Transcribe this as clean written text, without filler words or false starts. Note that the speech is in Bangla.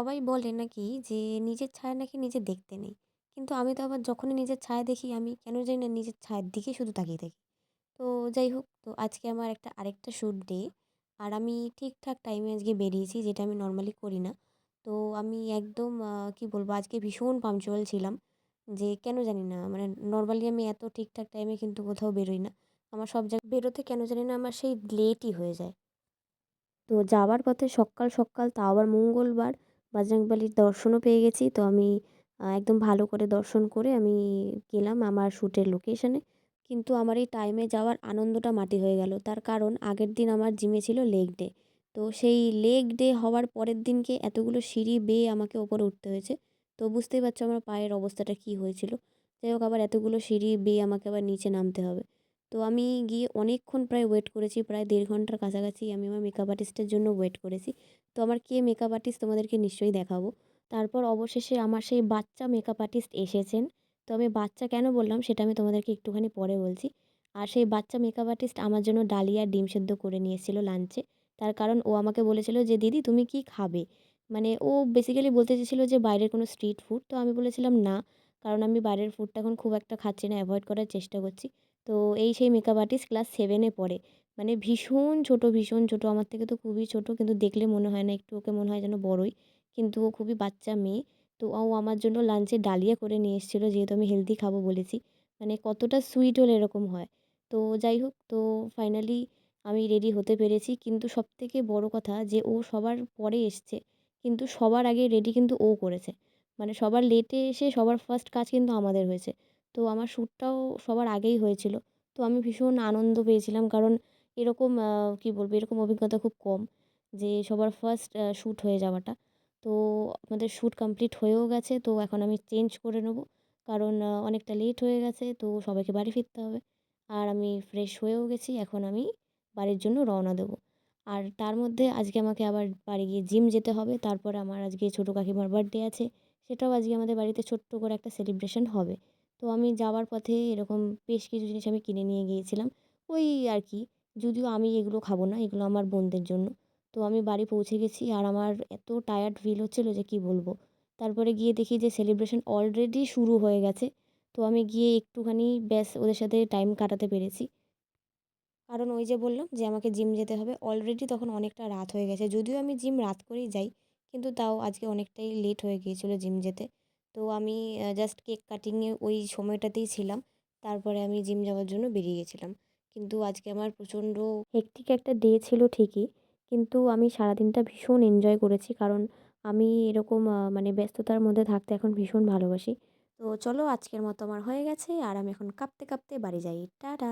সবাই বলে নাকি যে নিজের ছায়া নাকি নিজে দেখতে নেই। কিন্তু আমি তো আবার যখনই নিজের ছায়া দেখি আমি কেন জানি না নিজের ছায়ার দিকেই শুধু তাকিয়ে থাকি। তো যাই হোক, তো আজকে আমার আরেকটা শ্যুট ডে। আর আমি ঠিকঠাক টাইমে আজকে বেরিয়েছি, যেটা আমি নরমালি করি না। তো আমি একদম কি বলবো, আজকে ভীষণ পাংচুয়াল ছিলাম। যে কেন জানি না, মানে নরমালি আমি এত ঠিকঠাক টাইমে কিন্তু কোথাও বেরোই না। আমার সব জায়গায় বেরোতে কেন জানি না আমার সেই লেটই হয়ে যায়। তো যাওয়ার পথে সকাল সকাল, তাও আবার মঙ্গলবার, বজরংবলির দর্শনও পেয়ে গেছি। তো আমি একদম ভালো করে দর্শন করে আমি গেলাম আমার শ্যুটের লোকেশনে। কিন্তু আমার এই টাইমে যাওয়ার আনন্দটা মাটি হয়ে গেল। তার কারণ আগের দিন আমার জিমে ছিল লেগ ডে। তো সেই লেগ ডে হওয়ার পরের দিনকে এতগুলো সিঁড়ি বেয়ে আমাকে ওপরে উঠতে হয়েছে। তো বুঝতেই পারছো আমার পায়ের অবস্থাটা কী হয়েছিল। যাই হোক, আবার এতগুলো সিঁড়ি বেয়ে আমাকে আবার নিচে নামতে হবে। তো আমি গিয়ে অনেকক্ষণ প্রায় ওয়েট করেছি, প্রায় ১.৫ ঘন্টার কাছাকাছি আমি আমার মেকআপ আর্টিস্টের জন্য ওয়েট করেছি। তো আমার কে মেকআপ আর্টিস্ট তোমাদেরকে নিশ্চয়ই দেখাবো। তারপর অবশেষে আমার সেই বাচ্চা মেকআপ আর্টিস্ট এসেছেন। তো আমি বাচ্চা কেন বললাম সেটা আমি তোমাদেরকে একটুখানি পরে বলছি। আর সেই বাচ্চা মেকআপ আর্টিস্ট আমার জন্য ডালিয়া ডিম সেদ্ধ করে নিয়ে এসেছিল লাঞ্চে। তার কারণ ও আমাকে বলেছিল যে, "দিদি তুমি কি খাবে?" মানে ও বেসিক্যালি বলতে চেয়েছিল যে বাইরের কোনো স্ট্রিট ফুড। তো আমি বলেছিলাম না। কারণ আমি বাইরের ফুডটা এখন খুব একটা খাচ্ছি না, এভয়েড করার চেষ্টা করছি। তো এই সেই মেকআপ আর্টিস্ট ক্লাস 7 এ পড়ে। মানে ভীষণ ছোট, ভীষণ ছোট। আমার থেকে তো খুবই ছোট। কিন্তু দেখলে মনে হয় না, একটু ওকে মনে হয় যেন বড়ই। কিন্তু ও খুবই বাচ্চা মেয়ে। তো ও আমার জন্য লাঞ্চে ডালিয়া করে নিয়ে এসেছিল, যেহেতু আমি হেলদি খাবো বলেছি। মানে কতটা সুইট হলে এরকম হয়। তো যাই হোক, তো ফাইনালি আমি রেডি হতে পেরেছি। কিন্তু সবথেকে বড় কথা যে ও সবার পরে এসছে। কিন্তু সবার আগে রেডি কিন্তু ও করেছে। মানে সবার লেটে এসে সবার ফার্স্ট কাজ কিন্তু আমাদের হয়েছে। তো আমার শ্যুটটাও সবার আগেই হয়েছিল। তো আমি ভীষণ আনন্দ পেয়েছিলাম, কারণ এরকম কী বলবো, এরকম অভিজ্ঞতা খুব কম যে সবার ফার্স্ট শ্যুট হয়ে যাওয়াটা। তো আমাদের শ্যুট কমপ্লিট হয়েও গেছে। তো এখন আমি চেঞ্জ করে নেবো, কারণ অনেকটা লেট হয়ে গেছে, তো সবাইকে বাড়ি ফিরতে হবে। আর আমি ফ্রেশ হয়েও গেছি, এখন আমি বাড়ির জন্য রওনা দেবো। আর তার মধ্যে আজকে আমাকে আবার বাড়ি গিয়ে জিম যেতে হবে। তারপরে আমার আজকে ছোটো কাকিমার বার্থডে আছে, সেটাও আজকে আমাদের বাড়িতে ছোট্ট করে একটা সেলিব্রেশন হবে। তো আমি যাওয়ার পথে এরকম বেশ কিছু জিনিস আমি কিনে নিয়ে গিয়েছিলাম। ওই আর কি, যদিও আমি এগুলো খাবো না, এগুলো আমার বোনদের জন্য। তো আমি বাড়ি পৌঁছে গেছি আর আমার এত টায়ার্ড ফিল হচ্ছিল যে কী বলবো। তারপরে গিয়ে দেখি যে সেলিব্রেশন অলরেডি শুরু হয়ে গেছে। তো আমি গিয়ে একটুখানি ব্যাস ওদের সাথে টাইম কাটাতে পেরেছি। কারণ ওই যে বললাম যে আমাকে জিম যেতে হবে, অলরেডি তখন অনেকটা রাত হয়ে গেছে। যদিও আমি জিম রাত করেই যাই, কিন্তু তাও আজকে অনেকটাই লেট হয়ে গিয়েছিল জিম যেতে। তো আমি জাস্ট কেক কাটিংয়ে ওই সময়টাতেই ছিলাম। তারপরে আমি জিম যাওয়ার জন্য বেরিয়ে গেছিলাম। কিন্তু আজকে আমার প্রচণ্ড হেক্টিক একটা ডে ছিল ঠিকই, কিন্তু আমি সারাদিনটা ভীষণ এনজয় করেছি। কারণ আমি এরকম মানে ব্যস্ততার মধ্যে থাকতে এখন ভীষণ ভালোবাসি। তো চলো, আজকের মতো আমার হয়ে গেছে আর আমি এখন কাঁপতে কাঁপতে বাড়ি যাই। টাটা।